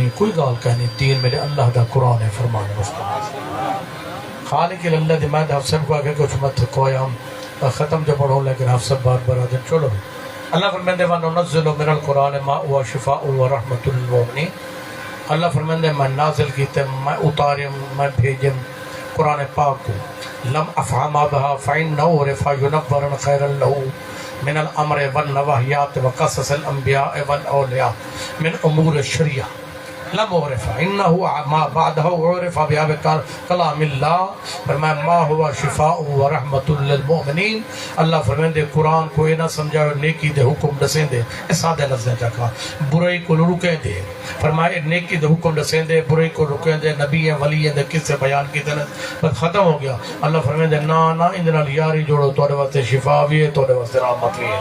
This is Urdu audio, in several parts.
نہیں کوئی گال کہنی دین میرے اللہ دا قرآن ہے فرمان مصطفیٰ خالق اللہ دی میں حفصب کو آگے کچھ مت کوئی ہم ختم جو پڑھوں لیکن حفصب بار بار آدھیں چھوڑو اللہ فرمائندے وَنُنَزِّلُ مِنَ الْقُرْآنِ مَا هُوَ شِفَاءٌ وَرَحْمَةٌ لِلْمُؤْمِنِينَ اللہ فرمائندے میں نازل کیتے میں اتاریم میں بھیجم قرآن پاک کو لم افہم بہا فَإِنَّهُ رِفَا يُنَبَّرًا خَيْرًا لَهُ من الامر والنواہیات وقصص الانبیاء والاولیاء من امور الشریعہ لم عرف انہو ما بعدہ عرف بیاب کلام اللہ فرمائے ما ہوا شفاء و رحمت للمؤمنین اللہ فرمائے قرآن کو نہ سمجھاؤ نیکی دے حکم دسیں دے اس سادہ لفظیں جاکا برائی کو رکیں دے فرمائے نیکی دے حکم دسیں دے برائی کو رکیں دے نبی ولی دے کس سے بیان کی دے بس ختم ہو گیا اللہ فرمائے دے نا اندنا لیاری جوڑو توڑے واسطے شفا بھی ہے توڑے واسطے رحمت بھی ہے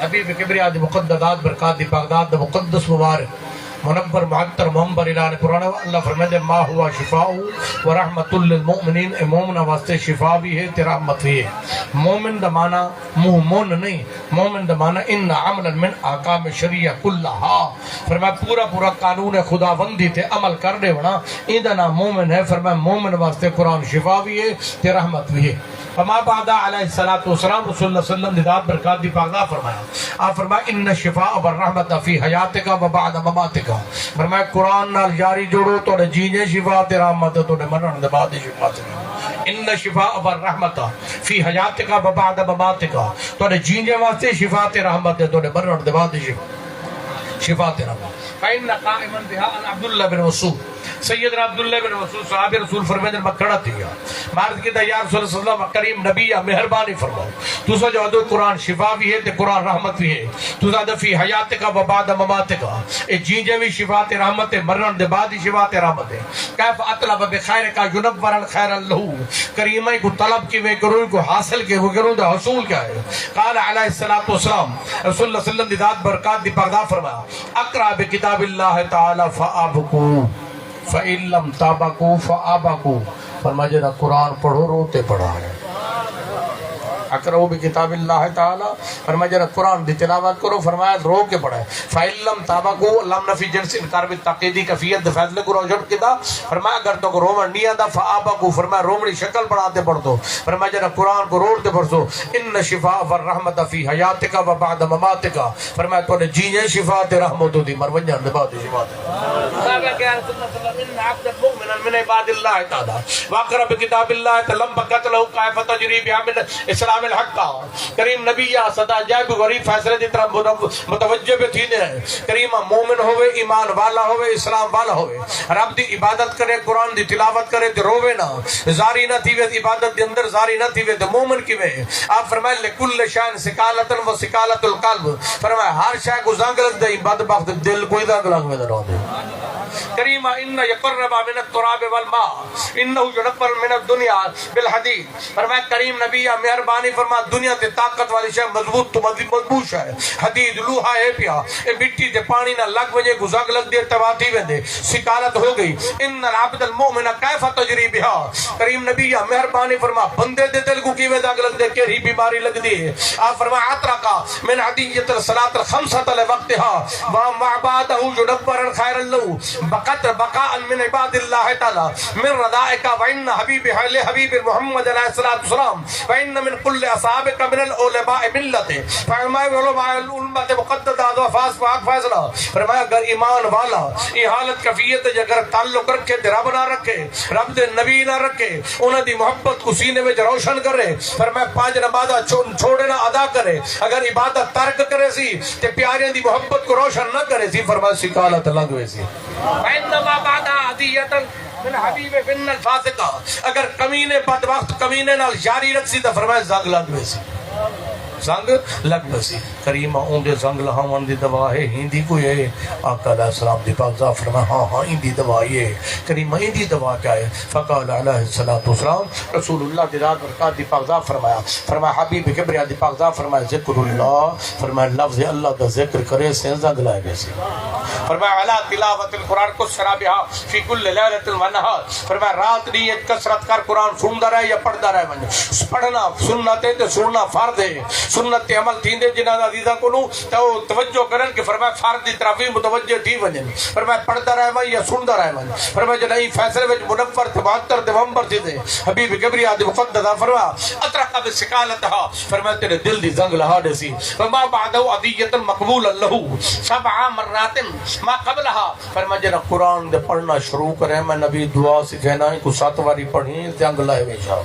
حبیب کبریہ دی مقددات برکات دی بغداد دی مقدس مبارک منبر معطر منبر اعلان قرآن اللہ فرمائے دے ما ہوا شفاء و رحمت للمؤمنین مومن واسطے شفا بھی ہے تے رحمت بھی ہے مومن دا معنی مومن نہیں مومن دا معنی ان عملا من احکام شریعہ کلہا فرمائے پورا قانون خداوندی تے عمل کر دے ہونا این دا نام مومن ہے فرمائے مومن واسطے قرآن شفا بھی ہے تے رحمت بھی ہے فما بعد علیہ الصلوۃ والسلام رسول اللہ صلی اللہ علیہ وسلم ندا برکات دی پاک فرمایا آپ فرمایا ان الشفاء والرحمت فی حیاتک و بعد مماتک فرمایا قرآن نال جاری جوڑو تو جینے شفا تے رحمت تو مرن دے بعد شفا تے ان الشفاء والرحمت فی حیاتک و بعد مماتک تو جینے واسطے شفا تے رحمت تو مرن دے بعد شفا تے رحمت فإن قائما بها عبد الله بن مسعود سیدنا عبداللہ بن مسعود صحاب رسول فرمائے میں کھڑا تھیا مارد کی یا رسول اللہ صلی اللہ علیہ وسلم کریم نبی مہربانی فرماؤ تو سا جو ادو قرآن شفا بھی ہے تے قرآن رحمت بھی ہے تو سا فی حیات کا و بعد ممات کا اے جینجے بھی شفا تے رحمت ہے مرن دے بعد شفا تے رحمت ہے کیف اطلب بخیر کا ينبرا خیر لہو کریم کو طلب کی میں کروں کو حاصل کے وہ کروں دا حصول کیا ہے قال علیہ الصلوۃ والسلام رسول اللہ صلی اللہ علیہ وسلم دی ذات برکات دی پردہ فرمایا اقرا بکتاب اللہ تعالی فابکو فَإِن لَمْ تَابَكُوا فَآبَكُوا فرمایا جنہا قرآن پڑھو روتے پڑھا ہے اقرؤوا بکتاب اللہ تعالی فرمایا جنہا قرآن دی تلاوت کرو فرمایا رو کے پڑھا ہے فَإِن لَمْ تَابَكُوا لَمْ نفی جنس انکار بالتاقیدی کفیت دفعت لکو روشن کتا فرمایا اگر تو کو رومن نہیں آدھا فَآبَكُوا فرمایا رومنی شکل پڑھاتے پڑھ دو فرمایا جنہا قرآن کو روڑتے پڑھ دو ان شفاء والرحمت فی حیاتک و بعد مماتک فرمایا تو نے جینے شفا تے رحمتو دی مرونجان دے بعد شفا تے ان عبد المؤمن من عباد اللہ تعالی واقرا بکتاب اللہ تعالی بقت له کیف تجری بها من اسلام الحق کریم نبی یا صدا جائب غریب فیصلے دی طرف متوجہ بھی تھی نے کریم مومن ہوئے ایمان والا ہوئے اسلام والا ہوئے رب دی عبادت کرے قرآن دی تلاوت کرے تے روے نہ زاری نہ تھی عبادت دے اندر زاری نہ تھی تے مومن کی میں آپ فرمائے لکل شان سکالتن و سکالت القلب فرمائے ہر شے کو زنگ لگ دے بدبخت دل کوئی زنگ لگ میں نہ دے کریم ان یقرب من التراب والماء انه ينبر من الدنيا بالحديد فرمایا کریم نبی یا مہربانی فرما دنیا تے طاقت والی شے مضبوط تو مضبوط ہے حدید لوہا ہے پیا اے مٹی تے پانی نہ لگ وجے گزاگ لگ دے تواتی وندے سکالت ہو گئی ان العبد المؤمن كيف تجري بها کریم نبی یا مہربانی فرما بندے دے دل کو کیویں داغ لگ دے کیڑی بیماری لگ دی ہے آپ فرمایا عطرا کا من عدیت الصلاۃ الخمسۃ لوقتها وما بعده ينبر خير له بقت بقاء من عباد اللہ تعالی من رضائک وان حبیب حبیب محمد علیہ الصلوۃ والسلام وان من كل اصحابک من العلماء ملت فرمایا علماء الامت مقددہ و فاس پاک فیصلہ فرمایا اگر ایمان والا یہ حالت کیفیت اگر تعلق رکھے تے رب نہ رکھے رب دے نبی نہ رکھے انہاں دی محبت کو سینے میں روشن کرے فرمایا پانچ نمازاں چھوڑے نہ ادا کرے اگر عبادت ترک کرے سی تے پیاریاں دی محبت کو روشن نہ کرے سی فرمایا سکالت لگ وے سی فإنما بعد عدیتا من حبیب بن الفاسقہ اگر کمینے بدبخت کمینے نال جاری رکھ سی تو فرمایا زنگ لگ وے سی زنگ لگ بسی کریمہ اون دے زنگ لہاون دی دوا ہے ہندی کو ہے آقا علیہ السلام دی پاک ذات فرمایا ہاں ہندی دوا یہ کریمہ ہندی دوا کیا ہے فقال علیہ الصلوۃ والسلام رسول اللہ دی ذات برکات دی پاک ذات فرمایا حبیب کبریہ دی پاک ذات فرمایا ذکر اللہ فرمایا لفظ اللہ دا ذکر کرے سے زنگ لائے گئے سی فرمایا علی تلاوت القرآن کو شرابہ فی کل لیلۃ و نہار، فرمایا رات نہیں کثرت کر قرآن سندا رہے یا پڑھدا رہے ونج، پڑھنا سنت ہے تے سننا فرض ہے، سنت تے عمل تھیندے جنہاں عزیزاں کو تو توجہ کرن کہ فرمایا فرض دی طرف بھی متوجہ تھی ونجن، فرمایا پڑھدا رہے ون یا سندا رہے ون، فرمایا جنہی فیصلے وچ منور 72 نومبر تھی دے حبیب کبریا دی مقدسہ فرمایا اطرق بسکالتها، فرمایا تیرے دل دی زنگ لہا دے سی، وما بعدہ عدیۃ مقبول لہو 7 مرات ما قبلها، فرمایا جنہ قرآن دے پڑھنا شروع کرے میں نبی دعا سکھینا ہے کو 7 واری پڑھیں زنگ لائے ویشا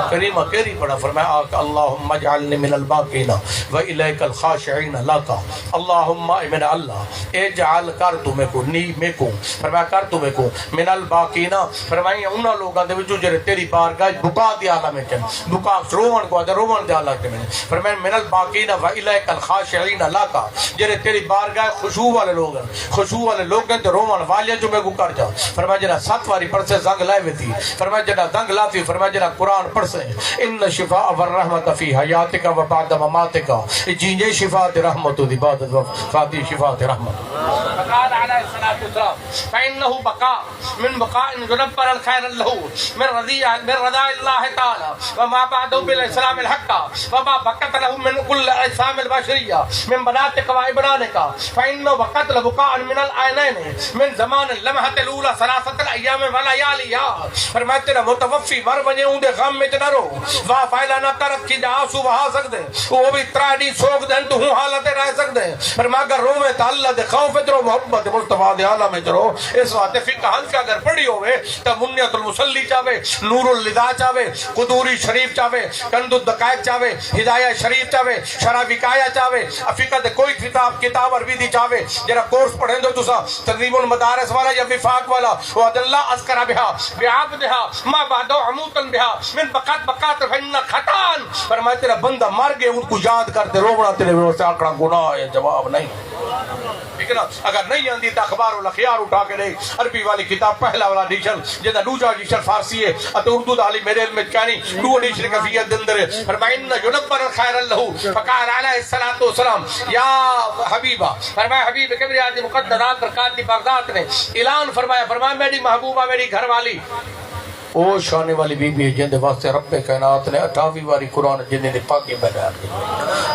کریمہ کیری پڑھا، فرمایا اللہم اجعلنی من الباقین و الیک الخاشعین لاکا، اللہم من اللہ اجعل کر تمہیں کو نی میں کو، فرمایا کر تمہیں کو من الباقین، فرمایا انہاں لوگاں دے وچوں جڑے تیری بارگاہ بکا دی عالم میں چن بکا روون کو روون دے عالم میں، فرمایا من الباقین و الیک الخاشعین لاکا، جڑے تیری بارگاہ خشوع والے لوگ ہیں، خشوع والے لوگ ہیں تے روون والے جو میں کو کر جا، فرمایا جنا 7 واری پڑھ سے زنگ لائے ہوئی تھی، فرمایا جنا زنگ لاتی، فرمایا جنا قرآن پڑھ سے ان شفاء والرحمت فی حیاتک و بعد مماتک، جینجے شفاء تے رحمت دی بعد وفاتی شفاء تے رحمت، فقال علیہ الصلوۃ والسلام فانه بقاء من بقاء يدبر الخير له من رضاء الله تعالى وما بعده بالاسلام الحق وما بقت له من كل اجسام البشريه من بناتك وابنانك فانه بقت له بقاء من العينين من زمان اللمحه الاولى 3 الايام والليالي، فرمایا تیرا متوفی مر وجے اون دے غم وچ نہ رو وا فائدہ نہ طرف کی آنسو بہا سکدے وہ بھی تراڈی سوگ دین تو ہوں حالت رہ سکدے، فرمایا اگر روے تے اللہ دے خوف وچ رو محبت مصطفی دے عالم وچ رو، اس واسطے فقہ حنفی اگر پڑھی ہوے تے منیت المصلی چاہے، نور اللدا چاہے، قدوری شریف چاہے، کنز الدقائق چاہے، ہدایہ شریف چاہے، شرح وقایہ چاہے، فقہ دے کوئی کتاب عربی دی چاہے جڑا کورس پڑھیں دو تسا تنظیم المدارس والا یا وفاق والا وعد اللہ اذکر بہا بعبدها ما بعد عموتا بها من بقات فإن خطان، فرمایا تیرا بندہ مر گئے ان کو یاد کرتے رونا تیرے سے آکڑا گناہ ہے، جواب نہیں، ٹھیک ہے نا؟ اگر نہیں آندی تو اخبار الاخیار اٹھا کے لے عربی والی کتاب پہلا والا ایڈیشن جدا دوسرا ایڈیشن فارسی ہے اور اردو دالی میرے علم میں کہانی دو ایڈیشن کفیت دے اندر ہے، فرمایا ان ينبر الخير له فقال علیہ الصلوۃ والسلام یا حبیبہ، فرمایا حبیب کبریا دی مقدرات برکات دی بغداد نے اعلان فرمایا میری محبوبہ میری گھر والی او شانے والی بی بی جن دے واسطے رب کائنات نے 28 واری قرآن جن نے پاکی بیان کی،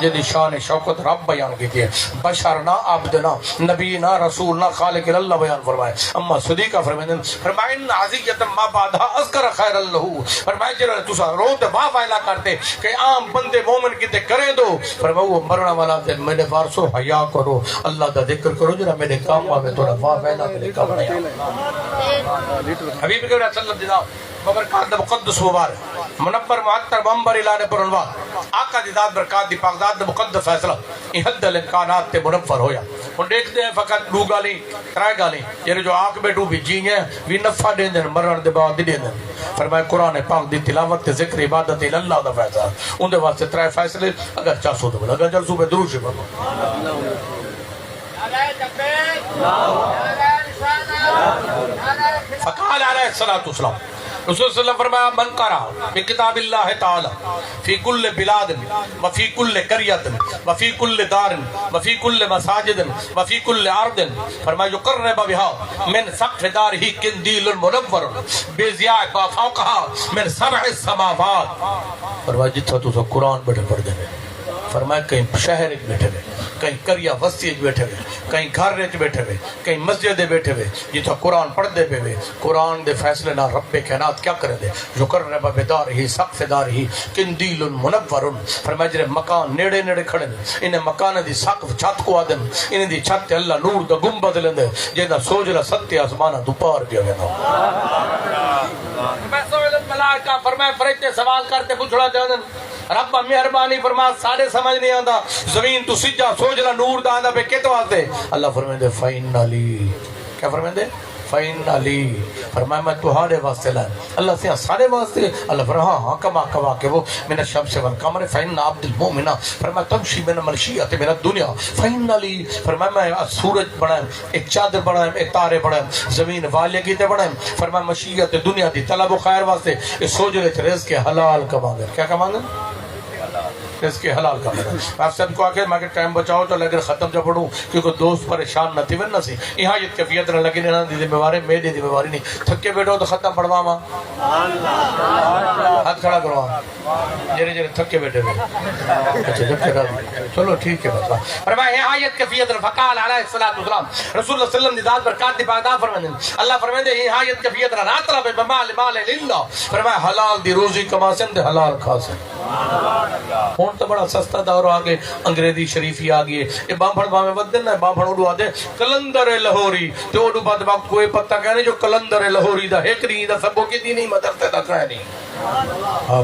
جن دی شان شوکت رب بیان کی ہے، بشر نہ عبد نہ نبی نہ رسول نہ خالق اللہ بیان فرمائے، اما صدیقہ فرمائے ان عزیت ما بعدها اذکر خیر اللہ، فرمائے جنہوں نے تسا رو تے واہ وائلہ کرتے کہ عام بندے مومن کی تے کریں دو، فرمائے وہ مرنا والا تے میرے وارثو حیا کرو اللہ دا ذکر کرو جنہا میرے کام آوے تھوڑا واہ وائلہ میرے کام نہیں حبیب کے صلی اللہ علیہ وسلم ببرکات مقدس مبارک منبر معطر بمبر اعلان پر عنوان آقا دی ذات برکات دی پاکزات مقدس فیصلہ یہ حد الامکانات تے منور ہویا، ہن دیکھتے ہیں فقط دو گالی ترائے گالی یعنی جو آنکھ بیٹھو بھی جی ہیں بھی نفع دیں دیں مرن دے بعد دیں دیں، فرمائے قرآن پاک دی تلاوت تے ذکر عبادت اللہ دا فیصلہ ان دے واسطے ترائے فیصلے اگر چاسو دے اگر جلسو میں دروش پڑھو فقال علیہ الصلوۃ والسلام رسول صلی اللہ علیہ وسلم فرمایا من قرأ بکتاب اللہ تعالی فی کل بلاد وفی کل قریت وفی کل دار وفی کل مساجد وفی کل ارض فرمایا یقرب بها من سقف دارہ قندیل منور بضیاء فوقها من 7 السماوات، فرمایا جتھا تو قرآن بیٹھے پڑھ دے، فرمایا کہیں شہر بیٹھے ہوئے، کہیں قریہ وسیع بیٹھے ہوئے، کہیں گھر رچ بیٹھے ہوئے، کہیں مسجد بیٹھے ہوئے، جتھا قرآن پڑھ دے پہ ہوئے، قرآن دے فیصلے نہ رب کائنات کیا کرے دے یقرب بدارہ سقف دارہ قندیل منور، فرمایا جڑے مکان نیڑے نیڑے کھڑے انہیں مکان دی سقف چھت کو آدم انہیں دی چھت تے اللہ نور دا گنبد لیندے جہاں سوجلا 7 آسمانہ دو پار پیا گیا ملائکہ فرمایا فرشتے سوال کرتے پوچھڑا دے رب مہربانی فرما سارے سمجھ نہیں آندا زمین تو سجا سوجلا نور دا آندا پہ کت واسطے اللہ فرمائے فائن علی کیا فرمائے دے فائن علی فرمایا میں تمہارے واسطے لائن اللہ سے سارے واسطے اللہ فرمایا ہاں کما کہ وہ من الشمس والقمر فإن عبد المؤمن فرمایا تمشی من المشیۃ من الدنیا فإن علی فرمایا میں سورج بنائیں ایک چادر بنائیں ایک تارے بنائیں زمین والے کی تے بنائیں فرمایا مشیت دنیا دی طلب و خیر واسطے اس سوجلے رزق کے حلال کماں گے کیا کماں گے اس کے حلال کا میرا آپ سب کو آکے میں ٹائم بچاؤ تو لیکن ختم جب پڑھوں کیونکہ دوست پریشان نہ تھی ورنہ سی یہاں یہ کیفیت نہ لگی نہ دی ذمہ واری میں دی ذمہ واری نہیں تھکے بیٹھو تو ختم پڑھوا ماں ہاتھ کھڑا کرو جرے جرے تھکے بیٹھے اچھا جب کہا چلو ٹھیک ہے بس فرمایا یہ آیت کیفیت فقال علیہ الصلوۃ والسلام رسول اللہ صلی اللہ علیہ وسلم دی ذات برکات دی پاک دا فرماتے اللہ فرماتے یہ آیت کیفیت رات طلب بمال مال للہ فرمایا حلال دی روزی کما سن دے حلال کھا سن ہون تو بڑا سستا دور آگے انگریزی شریفی آگئے یہ بامپڑ بامے ودن ہے بامپڑ اڑو آدھے کلندر لاہوری تو اڑو بعد وقت کوئی پتہ کہنے جو کلندر لاہوری دا ایک نہیں دا سبوں کی دی نہیں مدرسے دا کہنے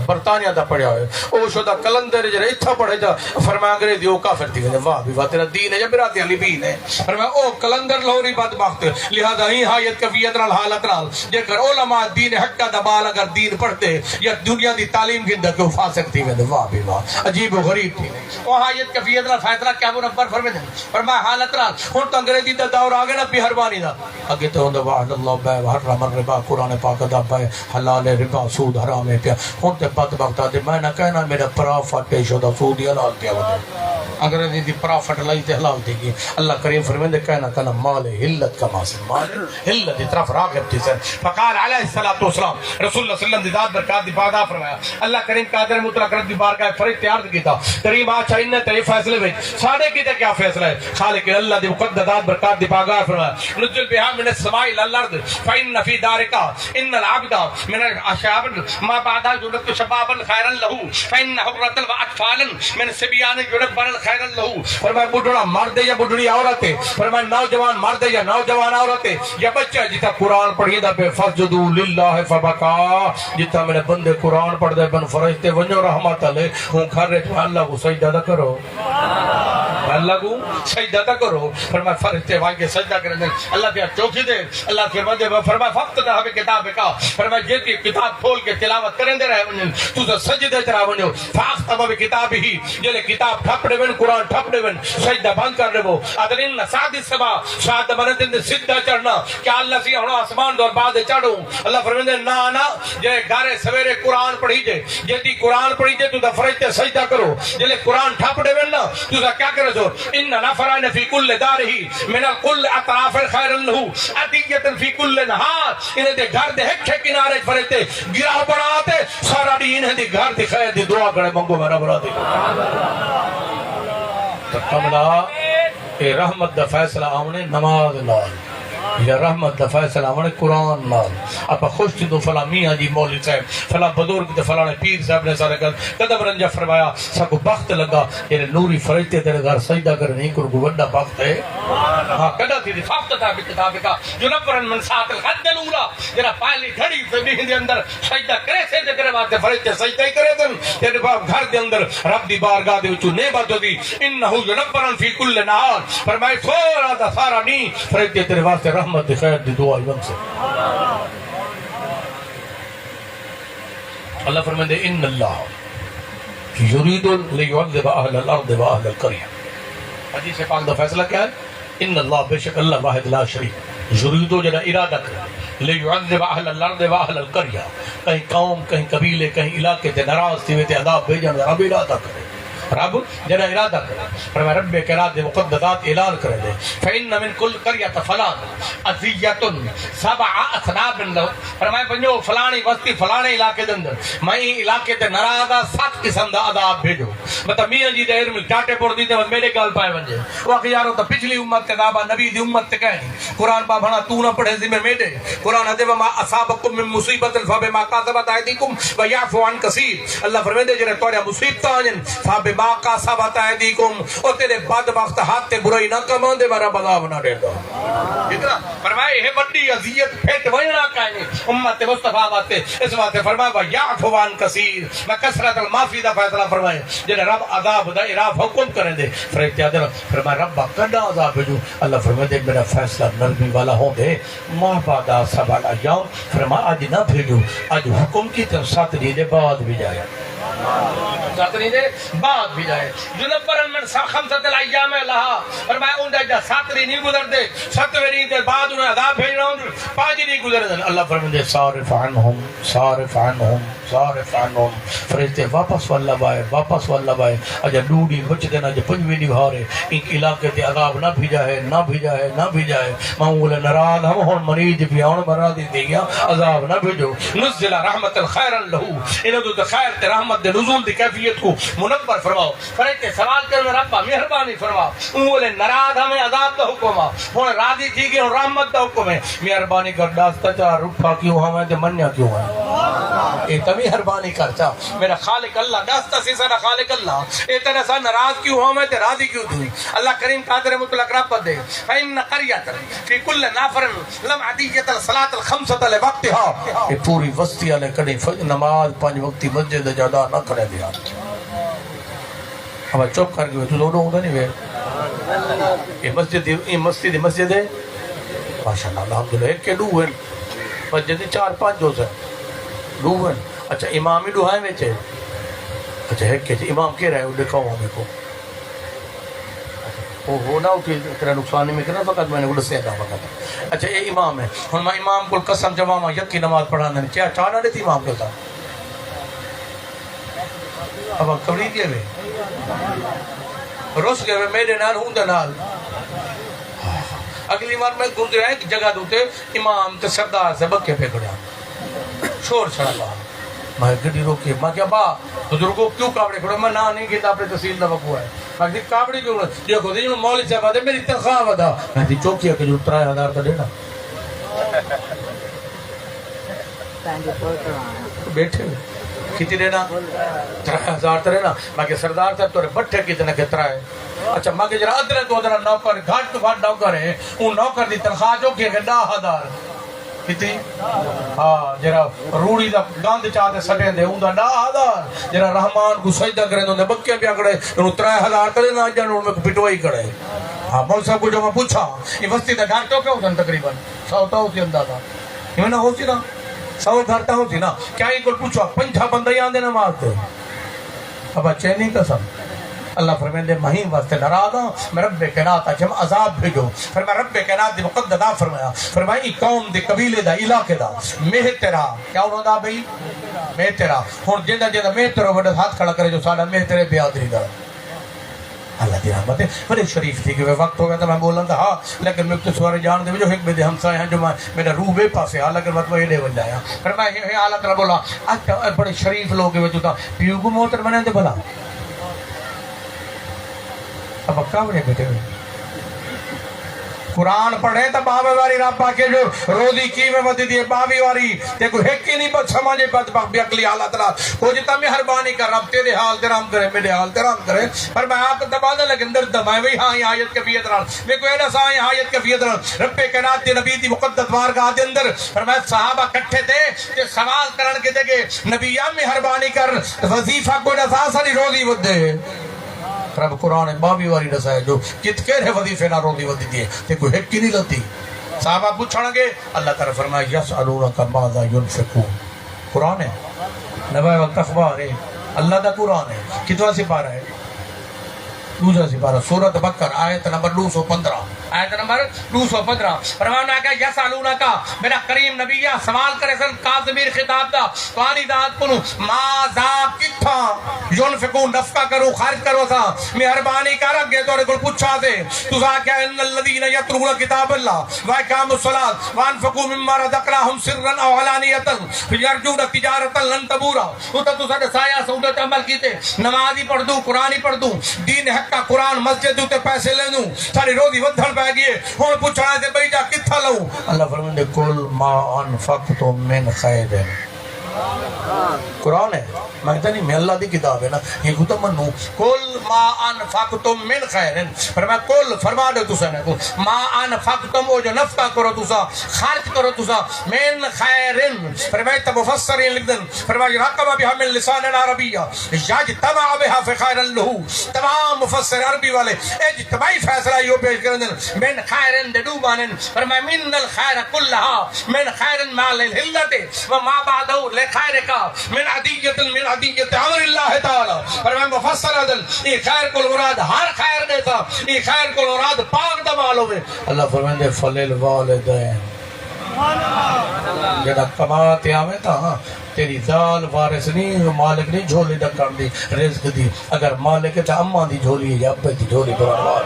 برطانیہ دا پڑھیا ہوئے او شدہ کلندر جرے اتھا پڑھے جا فرمایا انگریزی او کافر تھی واہ بھی واہ تیرا دین ہے یا براتی علی بین ہے فرمایا او کلندر لاہوری بعد وقت لہذا ہی حایت کفیت رال حالت رال جے کر علماء دین حقہ دا بال اگر دین پڑھتے یا دنیا دی تعلیم گندہ کیوں فاسق تھی واہ بھی واہ عجیب و غریب تھی او حایت کفیت رال فیصلہ کیا منبر فرمے دیں فرمایا حالت رال ہون تو انگریزی دا دور آگے نا بہربانی دا اگے تو ہوندہ وعد اللہ بے وحرم الربا قرآن پاک دا بے حلال ربا سود حرام میں پیا ہون تے بد وقت آتے میں نہ کہنا میرا پرافٹ شدہ سودی حلال پیا ہوتا انگریزی دی پرافٹ لائی تے حلال تھی گی اللہ کریم فرمیندے کہنا کہنا مال حلت کا ماسن مال حلت طرف راغب تھی سن فقال علیہ السلام رسول اللہ صلی اللہ علیہ وسلم دی ذات برکات دی پادا فرمایا اللہ کریم قادر مطلق رد دی بارگاہ فرج تیار کیتا کریم آچھا انہیں تے فیصلے وچ ساڑے کیتے کیا فیصلہ ہے خالق اللہ دی مقددات برکات دی پاگاہ فرمایا نزل بها من السماء الى الارض فإن في ذلك ان العبد من الاشعاب ما بعد جلت شبابا خيرا له فإن حرة واطفالا من الصبيان يدبر خيرا له فرمایا بڈھڑا مرد یا بڈھڑی عورت ہے فرمایا نوجوان مرد یا نوجوان عورت ہے یا بچہ جتا قرآن پڑھی دا بے فسجدوا للہ فبکا جتا میرے بندے قرآن پڑھ دے بن فرشتے ونجو رحمت علیہ ہوں گھر رہے تو اللہ کو سجدہ دا کرو اللہ کو سجدہ دا کرو فرمایا فرشتے وہاں کے سجدہ کریں دیں اللہ پہ چوکی دے اللہ کے بندے فرمایا فقط دا ہمیں کتاب کا فرمایا جیتی کتاب کھول کے تلاوت کریں دے رہے ونجو تو سے سجدے چرا ونجو فاقت با کتاب ہی جلے کتاب ٹھپ دے ون قرآن ٹھپ دے ون سجدہ بند کر دے وہ ادرین سادی سبا شاہد بندے دے سجدہ چڑھنا کیا اللہ سی ہنو آسمان دور بعد چڑھوں اللہ فرمیندے نا جے گارے سویرے قرآن پڑھی جے جیتی قرآن پڑھی جے تو دا فرشتے سجدہ کرو جلے قرآن ٹھپ دے ون تو دا کیا کرے سو ان نفران فی کل دارہی من الکل اطراف خیر لہو عدیت فی کل نہار انہیں دے گھر دے ہکھے کنارے فرشتے گرہ بڑھاتے سارا دی انہیں دے گھر دے خیر دے دعا کرے منگو میرا برا دے کملا اے رحمت دا فیصلہ آمنے نماز لال یا رحمت دا فیصلہ آمنے قرآن لال اپا خوش تھی تو فلا میاں جی مولی صاحب فلا بدرگ تے فلا پیر صاحب نے سارے کر قدم رنجا فرمایا سکو بخت لگا یہ نوری فرشتے تیرے گھر سجدہ کر نہیں کرو کو بڑا بخت ہے ہاں کدا تھی فقط تھا کتاب کا جو نفرن من ساعت الخد الاولى جرا پہلی گھڑی سے دے اندر سجدہ کرے سے کرے واسطے فرشتے سجدہ ہی کرے تن تیرے باپ گھر دے اندر رب دی بارگاہ دے وچوں نعمت دی انه ينبرن فی کل نهار فرمائے سورا دا سارا نہیں فرشتے تیرے واسطے رحمت خیر دی دعا بن سے اللہ فرمائے ان اللہ یرید لیعذب اہل الارض واہل القریہ حدیث پاک دا فیصلہ کیا ہے ان اللہ بے شک اللہ واحد لا شریک یریدو جنا ارادہ کرے لیعذب اہل الارض واہل القریہ کہیں قوم کہیں قبیلے کہیں علاقے تے ناراض تھی تے عذاب بھیجن رب ارادہ کرے رب جنا ارادہ کرے فرمایا رب کے ارادے مقدسات اعلان کرے دے فإن من كل قرية فلان اذیۃ سبع اثناب له فرمایا پنجو فلانی بستی فلانے علاقے دے اندر میں علاقے تے ناراضا 7 قسم دا عذاب بھیجو مطلب میاں جی دے علم ٹاٹے پور دی تے میرے گل پائے ونجے واقعی یارو تے پچھلی امت تے دابا نبی دی امت تے کہنی قرآن با بھنا تو نہ پڑھے ذمہ میڈے قرآن دے ما اصابکم من مصیبت فبما کسبت ایدیکم ويعفو عن کثیر اللہ فرمائے جڑے تواڈے مصیبت آجن فب ما کسبت ایدیکم او تیرے بدبخت ہاتھ تے برائی نہ کمان دے میرا بلا بنا دے گا اتنا فرمائے ہے بڑی اذیت پھٹ وینا کہنی امت مصطفی واسطے اس واسطے فرمایا ويعفو عن کثیر میں کثرت المعافی دا فیصلہ فرمائے جڑے رب عذاب دا اراف حکم کریں دے فرشتے آدھے فرمایا رب کڈا عذاب بھیجو اللہ فرمائے دے میرا فیصلہ نرمی والا ہوں دے ماہ بعد سبع ایام فرمایا آج نہ بھیجو آج حکم کی طرف 7 دن بعد بھی جایا ساتری دے بعد بھی جائے جنبرن من خمسۃ الایام لہا اور میں ان دا ساتری نہیں گزر دے ستویں دے بعد انہیں عذاب بھیجنا ہوں پانچ نہیں گزر دے اللہ فرمائے صارف عنہم صارف عنہم صارف عنہم فرشتے واپس واللہ بائے اجا ڈوڑی بچ دینا جو پنجویں نبھارے ان علاقے تے عذاب نہ بھیجا ہے نہ بھیجا ہے معمول نراد ہم ہون مریض بھی آن مرا دی دیا عذاب نہ بھیجو نزل رحمت الخیر لہو انہوں تو خیر تے رحمت دے نزول دی کیفیت کو منبر فرماؤ فرشتے سوال کرنے ربا مہربانی فرماؤ انہوں نراد ہمیں عذاب دا حکم ہون راضی تھی کہ رحمت دا حکم ہے مہربانی کر داستا چاہ رکھا کیوں ہمیں تے منیا کیوں ہے اے تمی مہربانی کرتا میرا خالق اللہ داستا سی سارا خالق اللہ اے تنہ سا ناراض کیوں ہوں میں تے راضی کیوں تھی اللہ کریم قادر مطلق رب دے فإن قریۃ فی کل نافر لم عدیۃ الصلاۃ الخمسۃ لوقتها اے پوری وسطی والے کڑی نماز 5 وقتی مسجد ادا نہ کرے دیا ہم چپ کر کے تو دونوں ہوتا نہیں وے یہ مسجد ہے ماشاءاللہ الحمدللہ ایک کے دو ہیں مسجد 4-5 جو سے دو ہیں اچھا امام ہی دو ہیں ویچے اچھا ایک کے امام کہہ رہے ہیں دکھاؤ ہمیں کو وہ نہ اٹھی تیرا نقصانی میں کرنا فقط میں نے اڑ سے فقط اچھا یہ امام ہے ہن میں امام کو قسم جماما یکی نماز پڑھانا نہیں کیا چاہنا نہیں تھی امام کے ہوتا اب کبھی گئے ہوئے روس گئے ہوئے میرے نال ہوں نال اگلی بار میں گزرا ایک جگہ دوتے امام تے سردار سے بکے پہ کھڑا شور چھڑا لا میں گڈی روکی میں کیا با بزرگوں کیوں کاوڑے کھڑے میں نہ نہیں کہتا اپنے تحصیل دا وقوع ہے میں کہتی کاوڑی کیوں دیکھو دی مولوی صاحب آتے میری تنخواہ ودا میں کہتی چوکیا کہ جو 3000 تو دینا بیٹھے ہوئے کتنی دینا 3000 تو دینا میں کہ سردار صاحب تو بٹھے کتنے کترا ہے اچھا میں کہ جرا ادھر تو ادھر نوکر گھاٹ تو گھاٹ نوکر ہے ان نوکر دی تنخواہ جو کہ 10,000 کتنی ہاں جرا روڑی دا گاند چاہتے سٹیں دے ان دا 10,000 جرا رحمان کو سجدہ کریں دے بکے پیا کڑے انہوں 3000 کرے نہ جان ان میں پٹوائی کڑے ہاں مول صاحب کو جو میں پوچھا یہ وسطی دا گھر تو کیا ہوتا تقریباً 100 تو ہوتی اندازہ یہ نہ ہوتی نا 100 گھر تو ہوتی نا کیا ان کو پوچھا 5 بندہ ہی آندے نماز تے اب اچھے نہیں قسم اللہ فرمائے مہین واسطے ناراض ہوں میں رب کائنات اچھے عذاب بھیجو پھر میں رب کائنات دی مقددہ فرمایا فرمائی قوم دے قبیلے دا علاقے دا میں تیرا کیا انہوں دا بھئی میں تیرا ہون جندہ میں تیرا وڈا ہاتھ کھڑا کرے جو ساڑا میں تیرے بیادری دا اللہ دی رحمت ہے بڑے شریف تھی کہ وہ وقت ہو گیا تھا میں بولنا تھا ہاں لیکن میں کچھ سوارے جان دے جو ایک میرے ہمسائے ہیں جو میرا روح بے پاسے حالانکہ وقت وہ ایڈے بن جایا پھر میں یہ حالت رہا بولا اچھا بڑے شریف لوگ جو تھا پیو کو موتر بنے دے بلا اب اکا بڑے بیٹے ہوئے قرآن پڑھے تا بابے واری رب پاکے جو روزی کی میں ودی دیئے باوی واری دیکھو ایک ہی نہیں بس سمجھے بس بی اقلی حالت رہا وہ جتا مہربانی کر رب تیرے حال تیرام کرے میرے حال تیرام کرے پر میں آپ دبانا لیکن در دمائے وہی ہاں یہ آیت کفیت رہا میں کوئی ایڈا سا یہ آیت کفیت رہا رب کائنات دی نبی دی مقدس وارگاہ دے اندر فرمایا صحابہ کٹھے تھے کہ سوال کرن کے دے نبیہ مہربانی کر وظیفہ کوئی نسا ساری روزی ودے رب قرآن بابی واری رسائے جو کت کہہ رہے وظیفے نہ روزی ودی دیئے تے کوئی ایک کی نہیں لتی صحابہ پوچھنا گے اللہ تعالیٰ فرمایا یسألونک ماذا ينفقون قرآن ہے نبی وقت اخبار ہے اللہ دا قرآن ہے کتنا سپارہ ہے دوسرا سپارہ سورۃ بقرہ آیت نمبر 215 آیت نمبر 215 فرمانا ہے کہ یسألونک میرا کریم نبیہ سوال کرے سن کاظمیر خطاب دا توانی ذات کنو ماذا کتھا ينفقون نفقہ کرو خارج کرو سا مہربانی کر گے تو نے پوچھا دے تو سا کہ ان الذين يتلون كتاب الله واقاموا الصلاة وانفقوا مما رزقناهم سرا او علانية يرجون تجارة لن تبور تو سا سایہ سعودت عمل کیتے نمازی پڑھ دوں قرآنی پڑھ دوں دین حق کا قرآن مسجد تے پیسے لے دوں ساری روزی ودھن پہ گئے ہوں پوچھنا ہے بھئی جا کتھا لوں اللہ فرمائے کل ما انفقتم من خیر قرآن ہے مانگتا نہیں میں اللہ دی کتاب ہے نا یہ کو تو منو کل ما انفقتم من خیر فرمایا کل فرما دے تسا نے ما انفقتم او جو نفقہ کرو تسا خرچ کرو تسا من خیر فرمایا تو مفسرین لکھ دن فرمایا رقم بها من لسان عربیہ یجتمع بها في خیر له تمام مفسر عربی والے اجتماعی فیصلہ یہ پیش کرن دن من خیر دو مانن فرمایا من الخير كلها من خیر مال الهلت وما بعده خیر کا من عدیت امر اللہ تعالی فرمائے مفسر عدل یہ خیر کو مراد ہر خیر دیتا یہ خیر کو مراد پاک دمال ہوئے اللہ فرمائے فلیل والدین جڑا کماتے آویں تا تیری ذال وارث نہیں مالک نہیں جھولی ڈکڑ دی رزق دی اگر مالک ہے تو اماں دی جھولی ہے یا ابے دی جھولی برابر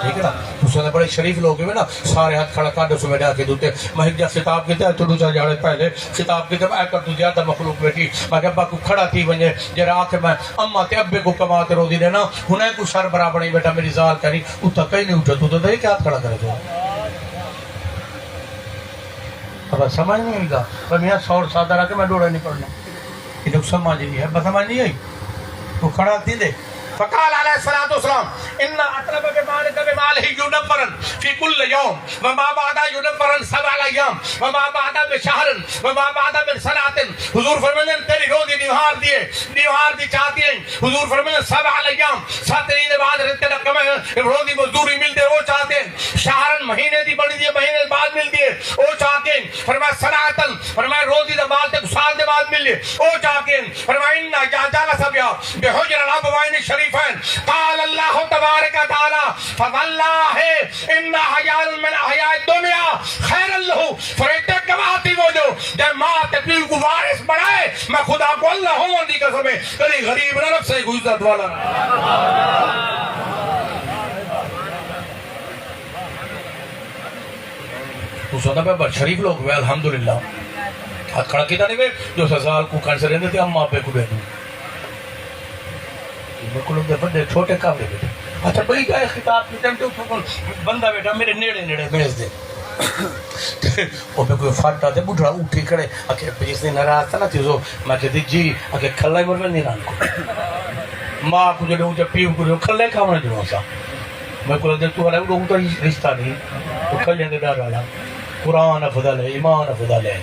ٹھیک ہے نا اس نے بڑے شریف لوگ ہیں نا سارے ہاتھ کھڑا کر دو بیٹھا کے دوتے میں جب خطاب کیتے ہیں تو دوسرا جاڑے پہلے خطاب کیتے اے کر تو زیادہ مخلوق بیٹھی میں کہ ابا کو کھڑا تھی ونجے جڑا آ کے میں اماں تے ابے کو کما تے روزی دینا ہن کو شر برابر نہیں بیٹا میری ذال کری اٹھا کہیں نہیں اٹھا تو دے کیا ہاتھ کھڑا کرے تو اب سمجھ نہیں گا پر میاں سور سادہ رکھ کے میں ڈوڑا نہیں پڑھنا یہ لوگ سمجھ نہیں ہے بس سمجھ نہیں آئی تو کھڑا تھی دے فقال علیہ الصلوۃ والسلام ان اطلب بمالک بمالہ ينفرا في كل يوم وما بعد ينفرا 7 ايام وما بعد بشهر وما بعد من سنه حضور فرماتے ہیں تیری روزی دیوار دی چاہتی ہیں حضور فرماتے ہیں 7 ایام 7 دن بعد رہتے رقم روزی مزدوری ملتے وہ چاہتے ہیں شہر مہینے دی بڑی دی مہینے بعد ملتی ہے وہ چاہتے ہیں فرمایا سناتن فرمایا روزی دے بعد تک سال دے بعد ملے وہ چاہتے ہیں فرمایا ان جاجالا سبیا بحجر الابوین شریف قال اللہ تبارک تعالی فواللہ ان حیاء من حیاء الدنیا خیر اللہ فرشتے گواہی وہ جو جب ماں تکلیف کو وارث بنائے میں خدا کو اللہ ہوں اندی قسم ہے کبھی غریب نہ رکھ سے گزرت والا تو سونا پہ بڑھ شریف لوگ ہوئے الحمدللہ ہاتھ کھڑا کیتا نہیں ہوئے جو سزال کو کھڑ سے رہنے تھے ہم ماں پہ کو بیٹھوں لوگ دے بڑے چھوٹے کامے بیٹھے اچھا بڑی جائے خطاب کی ٹائم تو بندہ بیٹھا میرے نیڑے میز دے وہ میں کوئی فاٹا دے بڑھڑا اٹھی کھڑے اکھے پیس نے ناراض تھا نا چیزو میں کہتی جی اکھے کھلا ہی مرمے نہیں ران کو ماں کو جو اونچا پیو کو جو کھلا ہی کھاونا جو سا میں کو لگتا تو والا وہ تو رشتہ نہیں تو کھلے دے ڈار والا قرآن افضل ہے ایمان افضل ہے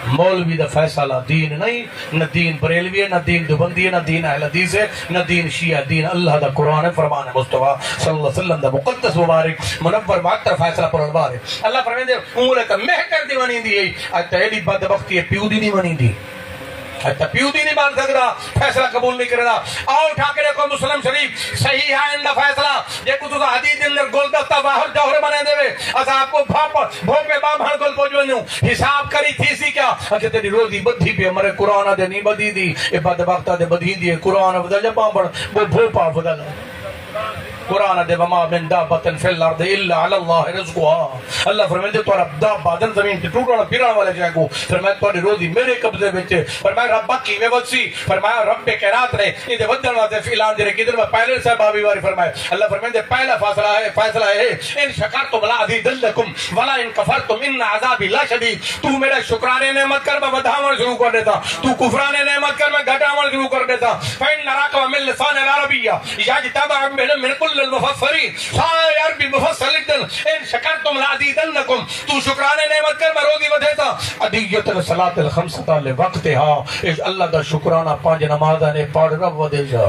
مولوی دا فیصلہ دین نہیں نہ دین بریلوی ہے نہ دین دوبندی ہے نہ دین اہل حدیث ہے نہ دین شیعہ دین اللہ دا قرآن ہے فرمان مصطفیٰ صلی اللہ علیہ وسلم دا مقدس مبارک منور معطر فیصلہ پر انبار ہے اللہ فرمائے دے امور کا محکر دی منی دی ہے آج تہلی بدبختی ہے پیو دی نہیں منی دی حتی پیو دی نہیں مان سکتا فیصلہ قبول نہیں کرنا آؤ اٹھا کے دیکھو مسلم شریف صحیح ہے اندہ فیصلہ دیکھو تو حدیث دن در گول دستا باہر جوہر بنے دے وے اسا آپ کو بھوک میں بام ہر گول پہنچو حساب کری تھی سی کیا اچھا تیری روزی بدھی پہ ہمارے قرآن دے نہیں بدھی دی اے بدبختہ دے بدھی دی قرآن بدل جب بام بڑھ وہ بھوپا بدل قرآن دے وما من دابت فی الارض الا علی اللہ رزقها اللہ فرمائے تو رب دابت زمین کی ٹوٹنا پھرنا والے جائے کو فرمایا تھوڑی روزی میرے قبضے وچ فرمایا رب کی میں وسی فرمایا رب کے خیرات رہے یہ دے ودن واسطے فیلان دے کدھر میں پہلے سے بابی واری فرمایا اللہ فرمائے پہلا فیصلہ ہے ان شکرتم لا ازیدنکم ولا ان کفرتم ان عذابی لا شدید تو میرا شکرانے نعمت کر میں بدھاون شروع کر دیتا تو کفرانے نعمت کر میں گھٹاون شروع کر دیتا فین نراک من لسان العربیہ یجتبع من کل المفسرین سارے عربی مفسر لکھتے ہیں ان شکرتم لازیدنکم تو شکرانے نعمت کر میں روزی ودھیتا ادیت الصلاۃ الخمسۃ لوقتها اللہ دا شکرانہ پانچ نمازاں نے پڑھ رب ودے جا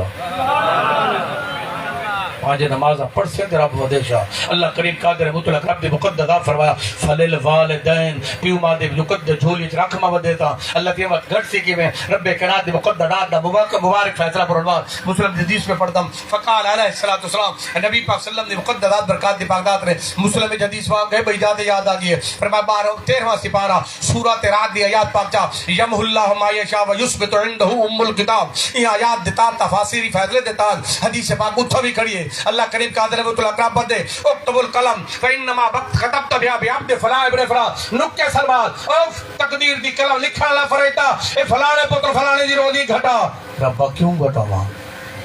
پانچ نمازاں پڑھ سے رب ودے جا اللہ کریم قادر مطلق رب دے مقدس فرمایا فلل والدین پیو ماں دے مقدس جھولی رکھ ما ودیتا اللہ کی وقت گھٹ سی کی میں رب کائنات دے مقدس ڈاڈ دا مبارک فیصلہ پڑھوا مسلم حدیث میں پڑھتا ہوں فقال علیہ الصلوۃ والسلام نبی پاک صلی اللہ علیہ وسلم نے مقدسات برکات دی پاکدات رہے مسلم میں حدیث پاک گئے بھائی یاد آ گئی ہے فرمایا 13واں سپارہ سورۃ رعد دی آیات پاک چا یمح اللہ ما یشاء و یثبت عنده الکتاب یہ آیات دیتا تفاسیری فیصلے دیتا حدیث پاک اٹھا بھی کھڑی ہے اللہ کریم قادر ہے وہ تو اقرب بندے اکتب القلم فانما وقت خطبت بیا بعبد فلاں ابن فلاں نکتے سلمان اوف تقدیر دی قلم لکھنا لا فرائتا اے فلاں پتر فلاں دی روزی گھٹا رب کیوں گھٹاواں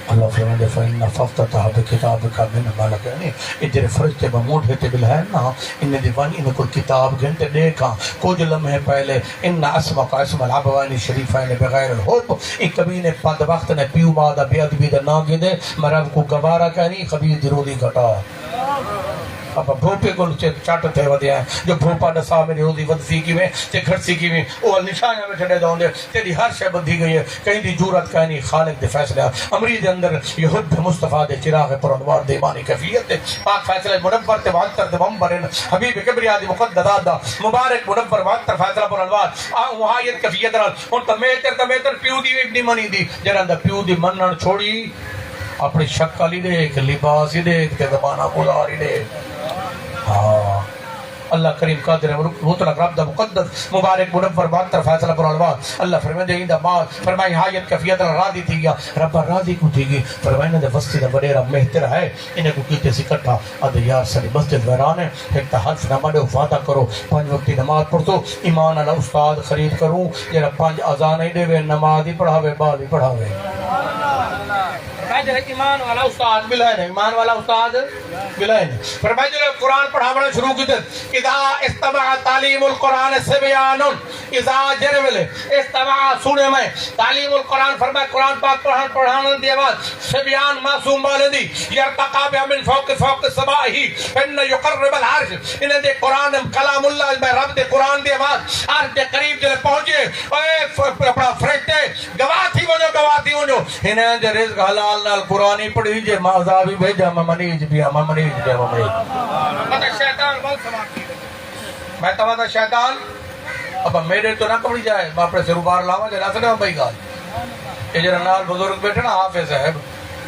اللہ فرماتے فإن ففتتح بکتابک من مالک یعنی ادھر فرشتے بموٹ ہوتے بلہن نا انہیں دیوانی انہیں کوئی کتاب گھنٹے دیکھا کچھ لمحے پہلے ان اسمک اسم العبوانی شریفین بغیر الحب ایک کبھی نے پد وقت نے پیو مادہ بیاد بیدہ ناگی دے مرب کو گوارا کہنی خبیر دی روزی گھٹا اب بھوپے کو چٹ تھے ودیا جو بھوپا دسا میری ہوندی ودسی کی میں تے گھڑسی کی میں او نشانیاں میں ٹھڑے دوندے تیری ہر شے بدھی گئی ہے کہیں دی جرأت کہیں نہیں خالق دے فیصلہ امری دے اندر یہود مصطفیٰ دے چراغ پر انوار دے ایمانی کیفیت دے پاک فیصلہ منور تے معطر تے منبر حبیب کبریا دی مقدسات دا مبارک منور معطر فیصلہ پر انوار وہایت کیفیت نال ان تے میتر پیو دی ایک دی منی دی جڑا دا پیو دی منن چھوڑی اپنی شکل ہی دیکھ لباس ہی دیکھ تے زمانہ گزار ہی دیکھ ہاں اللہ کریم قادر مطلق رب دا مقدس مبارک منور معطر فیصلہ پر انوار اللہ فرمائے دے مال فرمائی حایت کیفیت راضی تھی گیا رب راضی کو تھی گئی فرمائے دے وسطی دا وڈیرا مہتر ہے انہیں کو کیتے سی کٹھا ادھے یار ساری مسجد ویران ہے ایک تا حلف نہ مانو وعدہ کرو 5 وقتی نماز پڑھو ایمان والا استاد خرید کروں جڑا 5 اذان ہی دے وے نماز ہی پڑھاوے بال ہی پڑھاوے ایمان والا استاد ملائے نہیں ایمان والا استاد ملائے نہیں فرمائے جو قرآن پڑھاونا شروع کی تھے اذا استمع تعلیم القرآن سبیان اذا جرولے استمع سنے میں تعلیم القرآن فرمائے قرآن پاک پڑھانا دی آواز سبیان معصوم والدی یرتقا بها من فوق سمائی فن یقرب العرش انہیں دے قرآن کلام اللہ میں رب دے قرآن دی آواز عرش دے قریب جلے پہنچے اپنا فرشتے گواہ تھی ونجو انہیں دے رزق حلال نال قرآنی پڑھی جے معذاب بھی بھیجا منیج بھی شیطان بہت سماتی میں تمہارا شیطان اب میرے تو نہ پڑھی جائے میں اپنے سے روبار لاؤں جے نہ سنے بھائی گال یہ جنہا نال بزرگ بیٹھے نا حافظ صاحب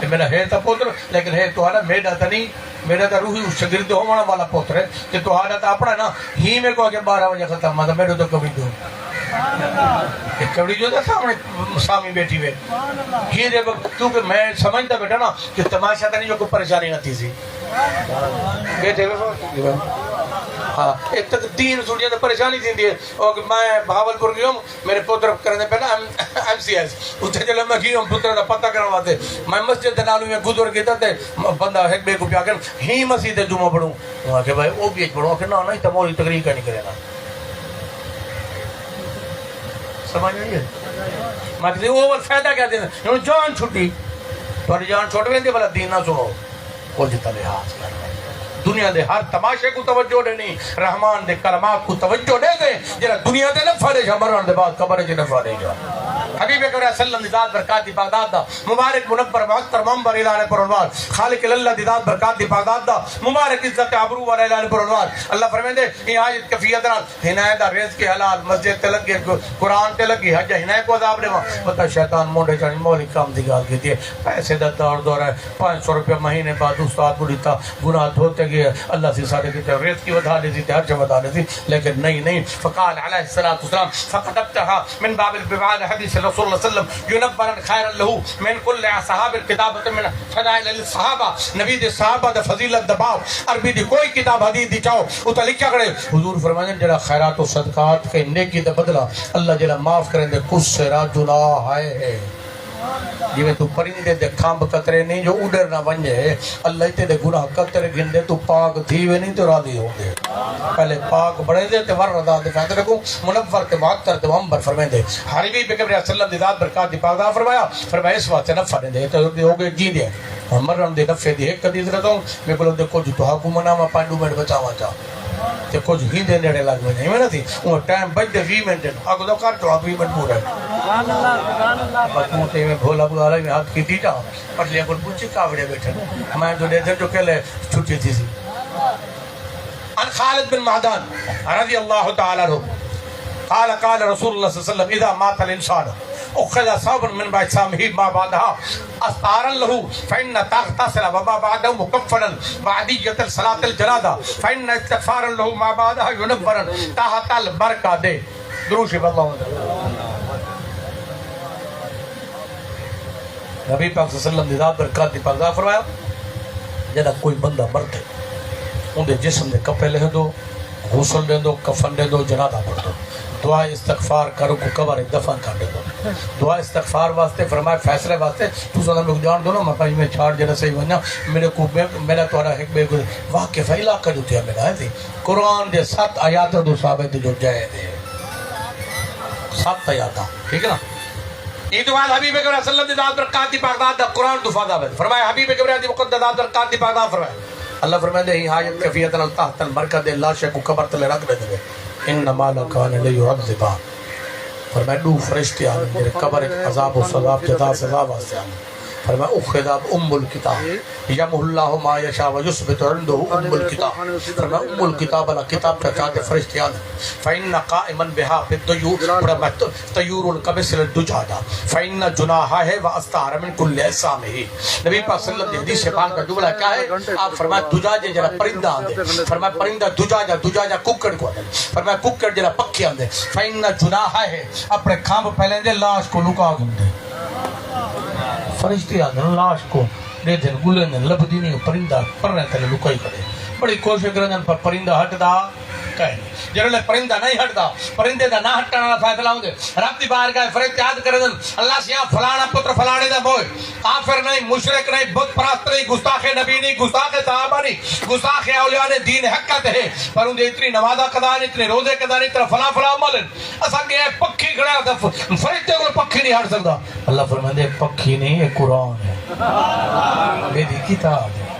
یہ میرا ہے تا پوتر لیکن ہے تو ہے نا میرا تا نہیں میرا تا روحی شگرد ہونا والا پوتر ہے کہ تو ہے تا اپنا نا ہی میں کو آگے 12 بجے ختم ماتا میرے تو کبھی دو کبھی جو تھا سامنے سامی بیٹھی ہوئے یہ دے کیونکہ میں سمجھتا بیٹا نا کہ تماشا تا نہیں جو کوئی پریشانی نہ تھی سی بیٹھے ہوئے ہاں ایک تک 3 سوڑیاں تو پریشانی تھی دی اور میں بھاولپور گیا ہوں میرے پوتر کرنے پہ نا ایم سی ایس اتنے چلے میں گیا ہوں پوتر کا پتہ کرنے واتے میں مسجد نالو میں گزر گیا تھے بندہ ایک بے کو پیا کر ہی مسجد جمعہ پڑھوں وہاں کہ بھائی وہ بھی ایک پڑھوں کہ نا نہیں تمہاری تقریر کا نہیں کرے گا سمجھ نہیں ہے میں کہتے ہیں وہ فائدہ کیا دینا انہوں جان چھوٹی تھوڑی جان چھوٹ گئی تھی بلا دین نہ سنو وہ جتا لحاظ کر دنیا دے ہر تماشے کو توجہ دینی رحمان دے کلمات کو توجہ دے دے جنہا دنیا دے نفع دے جا مران دے بعد قبر جے نفع دے جا حبیب اکرم صلی اللہ علیہ وسلم برکات دی بغداد دا مبارک منبر معطر منبر اعلان پر عنوان خالق اللہ دیداد برکات دی بغداد دا مبارک عزت عبرو والا اعلان پر عنوان اللہ فرمائے دے یہ آیت کفیت نال ہنایت دا رزق کے حلال مسجد تے لگے قرآن تے لگی حج ہنایت کو عذاب دے پتہ شیطان مونڈے چاہی مولی کام دی گال کی دیئے پیسے دا دور ہے 500 روپے مہینے بعد استاد کو دیتا گناہ دھوتے گئے اللہ سے سارے کہتے ہیں رزق کی ودا لیتی تھی ہر جب ودا لیتی لیکن نہیں فقال علیہ السلام فقدبتها من باب الببعاد حدیث رسول اللہ صلی اللہ علیہ وسلم ينبرا خيرا له من كل اصحاب الكتابه من فضائل الصحابه نبی دے صحابہ دے فضیلت دباؤ عربی دی کوئی کتاب حدیث دی چاہو وہ لکھا کرے حضور فرماتے ہیں جڑا خیرات و صدقات کے نیکی دا بدلہ اللہ جڑا معاف کریں دے کچھ سرا جناح ہے جی میں تو پرندے دے کھامب قطرے نہیں جو اڈر نہ ونجے اللہ تے دے گناہ قطرے گھن دے تو پاک تھیوے نہیں تو راضی ہو دے پہلے پاک بڑے دے تے ور رضا دے فیض رکھوں منور تے معطر تے منبر فرمائے دے حبیب اکرم صلی اللہ علیہ وسلم دی ذات برکات دی پاک فرمایا اس واسطے نفع دے تو ہو گئے جی دے مرن دے نفع دی ایک حدیث رہتا ہوں میں بولوں دے کچھ تو حکم نامہ 5 منٹ بچاوا چاہ تے کچھ ہی دے نیڑے لگ میں نہیں میں نہ تھی وہ ٹائم بچ دے 20 منٹ اگو دو کر تو 20 منٹ پورا ہے بس موٹے میں بھولا بھولا میں ہاتھ کی دیتا پر لیا کل پوچھے کاوڑے بیٹھے میں جو دیتے جو کہلے چھوٹی تھی سی ان خالد بن معدان رضی اللہ تعالی عنہ قال رسول اللہ صلی اللہ علیہ وسلم اذا مات الانسان اخذ صابر من باجسامه ما بعدها استعارا له فإن تغتسل وما بعده مكفرا بعدية الصلاة الجنازة فإن استغفارا له ما بعدها ينبرا تحت البركة دے دروش بالله نبی پاک صلی اللہ علیہ وسلم دی ذات برکات دی پاک فرمایا جدا کوئی بندہ مرتے ان دے جسم دے کپڑے لے دو غسل دے دو کفن دے دو جنازہ پڑھ دو دعا استغفار کرو کو قبر دفن کر دے دو دعا استغفار واسطے فرمائے فیصلے واسطے تو سن لوگ جان دو نا میں پائی میں چھاڑ جڑا صحیح ونیا میرے کو میرا تھوڑا ایک بے واقع علاقہ جو تھیا میرا ہے تھی قرآن دے 7 آیات دو ثابت جو جائے دے 7 آیات ٹھیک ہے نا یہ تو بعد حبیب اکرم صلی اللہ علیہ وسلم دی ذات برکات دی بغداد دا قرآن دفاع دا فرمایا حبیب اکرم دی مقدس ذات برکات دی بغداد فرمایا اللہ فرمائے ہی حاجت کفیت تحت المرکز اللہ شے کو قبر تلے رکھ دے دے انما لکان لیعذبان فرمائے دو فرشتے آنے میرے قبر ایک عذاب و سزاب جزا سزا واسطے آنے فرمائے اخذاب ام الکتاب یمح اللہ ما یشاء و یثبت عنده ام الکتاب فرمائے ام الکتاب اللہ کتاب کا چاہتے فرشتے آنے فإن قائما بها بالطیور طیور القبس للدجاجہ فإن جناحہ ہے واستعار من کل اسامہ نبی پاک صلی اللہ علیہ وسلم حدیث پاک کا جملہ کیا ہے آپ فرمائے دجاجے جرا پرندہ آندے فرمائے پرندہ دجاجہ ککڑ کو آندے فرمائے ککڑ جرا پکھی آندے فإن جناحہ ہے اپنے کھامب پہلے دے لاش کو لکا گندے فرشتے آدھے لاش کو دے دن گلے دن لب دینی پرندہ پرنے تلے لکائی کرے بڑی کوشش کرنے پر پرندہ ہٹ دا کہیں جنہوں پرندہ نہیں ہٹ دا پرندے دا نہ ہٹنا نہ فیصلہ ہوں دے رب دی باہر گئے فرشتے یاد کرے دن اللہ سے یہاں فلانا پتر فلانے دا بوئے کافر نہیں مشرک نہیں بت پراست نہیں گستاخ نبی نہیں گستاخ صحابہ نہیں گستاخ اولیاء نے دین حقت ہے پر ان دے اتنی نمازہ قضا نہیں اتنے روزے قضا نہیں اتنا فلاں فلاں عمل اساں کہ پکھی کھڑا تھا فرشتے کو پکھی نہیں ہٹ سکتا اللہ فرمائے پکھی نہیں یہ قرآن ہے میری کتاب ہے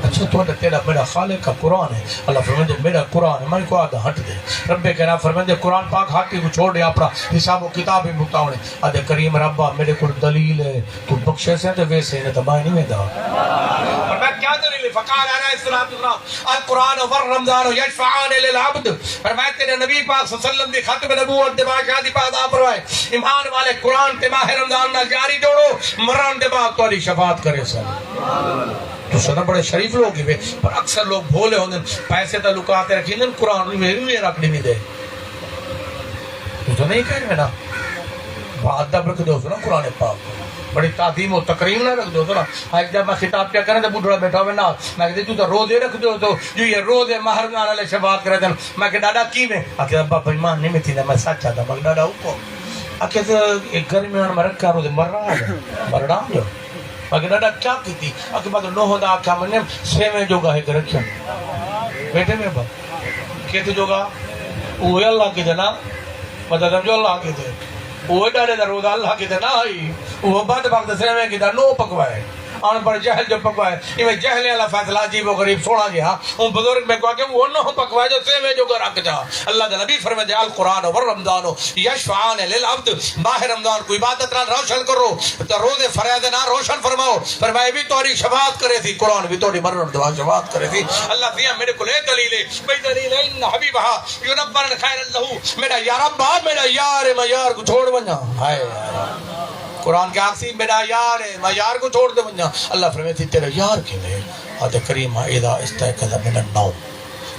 اچھا تو تیرا میرا خالق کا قرآن ہے اللہ فرمائے میرا قرآن ہے میں کو آدھا ہٹ دے رب کہنا فرمائے قرآن پاک ہاتھی کو چھوڑ دے اپنا حساب و کتاب ہی متاونے آدھے کریم ربا میرے کو دلیل ہے تو بخشے سے تو ویسے انہیں تباہ نہیں میں دا فرمائے کیا دلیل ہے فقال علیہ السلام القرآن والرمضان یشفعان للعبد فرمائے تیرے نبی پاک صلی اللہ علیہ وسلم دی ختم نبوت دے بعد شادی پاک آپ فرمائے ایمان والے قرآن تے ماہ رمضان نہ جاری جوڑو مران دے بعد تو علی شفاعت کرے سن تو سنا بڑے شریف لوگ ہی پر اکثر لوگ بھولے ہوندے پیسے تا لکاتے رکھیں گے قرآن میں رکھنے نہیں دے تو نہیں کہہ رہے نا ادب رکھ دو سنا قرآن پاک بڑی تعظیم و تکریم نہ رکھ دو سنا ایک جب میں خطاب کیا کریں تو بڑھڑا بیٹھا ہوئے نا میں کہتے تو روزے رکھ دو تو جو یہ روزے مہر میں آنے شفاعت کرے دن میں کہ ڈاڈا کی میں آکے ابا ایمان نہیں میں تھی نا میں سچا تھا میں ڈاڈا اوپو آکے ایک گھر میں آنے مرک کا روزے مر رہا جو اگر ڈاڈا کیا کی تھی اگر بعد نو ہوتا آکھا میں نے سیویں جو گاہے کر رکھیں بیٹے میں با کہتے جو گا اوہ اللہ کی دے نا مدد جو اللہ کی دے اوہ ڈاڑے دا روزہ اللہ کی دے نا آئی اوہ بعد وقت سیویں کی دا نو پکوائے آن پر جہل جو پکوائے یہ جہل اللہ فیصلہ عجیب و غریب سونا گیا ان بزرگ میں کہا کہ وہ نہ پکوائے جو سیویں جو رکھ جا اللہ دا نبی فرمائے دے القرآن والرمضان یشفعان للعبد ماہ رمضان کو عبادت نہ روشن کرو تو روزے فریاد نہ روشن فرماؤ فرمائے بھی توڑی شفاعت کرے تھی قرآن بھی توڑی مرن دعا شفاعت کرے تھی اللہ فیہ میرے کو لے دلیل ہے بھئی دلیل ہے ان حبیبہا ینبرن خیر اللہ میرا یا رب میرا یار میں یار کو چھوڑ بنجا ہائے قرآن کے آخری میرا یار ہے میں یار کو چھوڑ دے بنجا اللہ فرمائے تھی تیرا یار کی میں آدھے کریمہ اذا استيقظ من النوم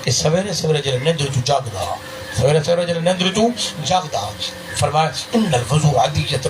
اس سویرے سویرے جلے نیندر جو جاگ دا سویرے سویرے جلے نیندر جو جاگ دا فرمایا ان الوضو عدیت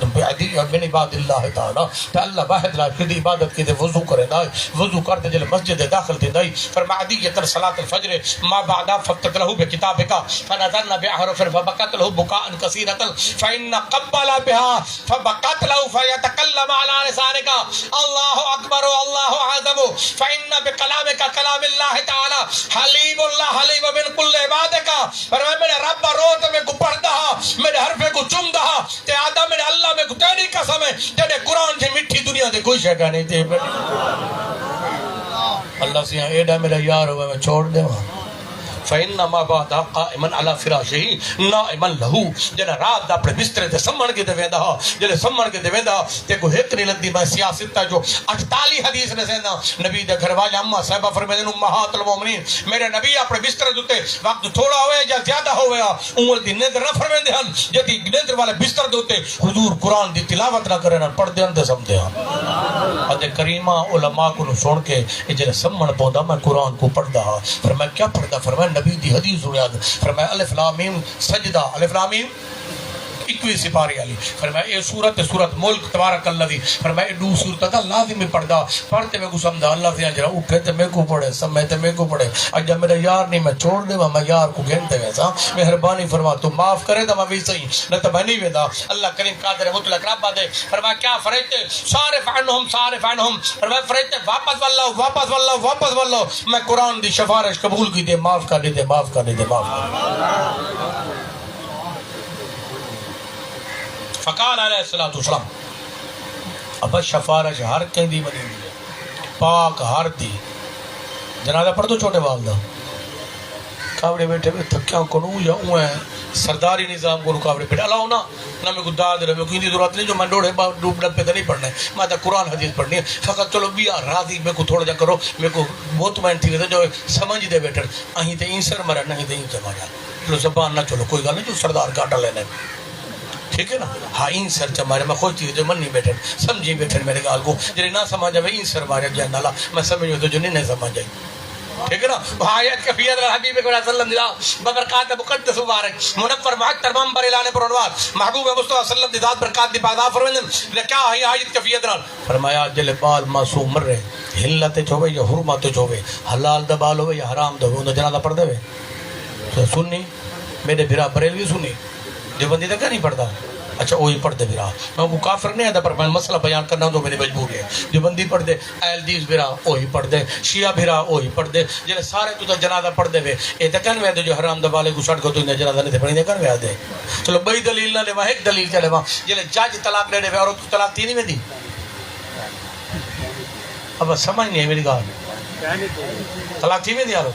من عباد اللہ تعالی تو اللہ واحد لا کدی عبادت کی دے وضو کرے دائی وضو کرتے جلے مسجد داخل دے دائی فرمایا عدیت صلاة الفجر ما بعد فقط له بکتابک فنظرنا بأحرف فبقت له بکاء کثیرتا فإن قبل بها فبقت له فيتكلم على لسانك اللہ اکبر اللہ اعظم فإن بکلامک کلام اللہ تعالی حلیم اللہ حلیم من کل عبادک فرمایا میرے رب روز میں کو پڑھتا میرے حرف کو چم دہا تے آدھا میرے اللہ میں کو تیری قسم ہے جنہیں قرآن سے مٹھی دنیا دے کوئی شکا نہیں تے اللہ سے ایڈا میرا یار ہوئے میں چھوڑ دے وہاں فإنما بعد قائما على فراشه نائما له جن رات دا اپنے بسترے تے سمن کے دے ویندا جلے سمن کے دے ویندا تے کو ایک نہیں لگدی میں سیاست تا جو 48 حدیث نے سیندا نبی دے گھر والی اما صاحبہ فرماندے امہات المومنین میرے نبی اپنے بسترے دے وقت تھوڑا ہوئے یا زیادہ ہوئے عمر دی نیندر نہ فرماندے ہن جدی نیندر والے بستر دے حضور قرآن دی تلاوت نہ کرے نہ پڑھ دے تے سمجھدے ہن ادے کریمہ علماء کو سن کے جلے سمن پوندا میں قرآن کو پڑھدا فرمایا کیا پڑھدا فرمایا نبی دی حدیث سنیا فرمایا الف لام میم سجدہ الف لام میم 21 سپارے والی فرمایا یہ سورت ملک تبارک الذی فرمایا دو سورت دا لازمی پڑھدا پڑھتے میں کو سمجھا اللہ سے جرا اٹھے تے میں کو پڑھے سمے تے میں کو پڑھے اج میرا یار نہیں میں چھوڑ دے میں یار کو گھنتے ویسا مہربانی فرما تو معاف کرے تے میں بھی صحیح نہ تے میں نہیں ویندا اللہ کریم قادر مطلق رب دے فرمایا کیا فرشتے صارف عنہم فرمایا فرشتے واپس واللہ میں قرآن دی سفارش قبول کی دے معاف کر دے معاف کر دے معاف کر فقال علیہ السلام اب شفارش ہر کہیں دی بنی دی پاک ہر دی جنازہ پڑھ دو چھوٹے والدہ کاوڑے بیٹھے ہوئے تھکیاں کنوں یا اوہ سرداری نظام کو کاوڑے بیٹھے اللہ ہونا نہ میں کو داد رہے میں کو اندی ضرورت نہیں جو میں ڈوڑے ڈوب ڈب پہ تو نہیں پڑھنا ہے میں تو قرآن حدیث پڑھنی ہے فقط چلو بیا راضی میں کو تھوڑا جا کرو میں کو مطمئن تھی ویسے جو سمجھ دے بیٹھر اہیں تے اینسر مرا نہیں تے اینسر مرا چلو زبان نہ چلو کوئی گل نہیں جو سردار کاٹا لینے ٹھیک ہے نا ہاں اینسر چمارے میں خوش تھی جو من نہیں بیٹھے سمجھی بیٹھے میرے گال کو جنہیں نہ سمجھا میں اینسر مارے جائے نالا میں سمجھو تو جو نہیں سمجھ جائے ٹھیک ہے نا آیت کفیت الحبیب صلی اللہ علیہ وسلم ببرکات مقدس مبارک منور معطر منبر اعلان پرونوار محبوب مصطفی صلی اللہ علیہ وسلم دی ذات برکات دی پادا فرمائیں کیا ہے آیت کفیت نال فرمایا جل بال معصوم مر رہے ہلت چھوے یا حرمت چھوے حلال دبال ہوے یا حرام دو انہاں جنازہ پڑھ دے تو سنی میرے بھرا بریلوی سنی جو بندی تک نہیں پڑھتا اچھا وہی پڑھ دے بھرا میں کو کافر نہیں آتا پر میں مسئلہ بیان کرنا تو میری مجبوری ہے جو بندی پڑھ دے اہل دیس بھرا وہی پڑھ دے شیعہ بھرا وہی پڑھ دے جنہیں سارے تو جنازہ پڑھ دے وے اے تے کن وے دے جو حرام دبالے کو چھڑ کو تو انہیں جنازہ نہیں تے پڑھی دے کن وے دے چلو بئی دلیل نہ لے وہاں ایک دلیل چلے وہاں جنہیں جاج طلاق لے دے وے عورت طلاق تھی نہیں میں دی اب سمجھ نہیں ہے میری گال طلاق تھی میں دی آرو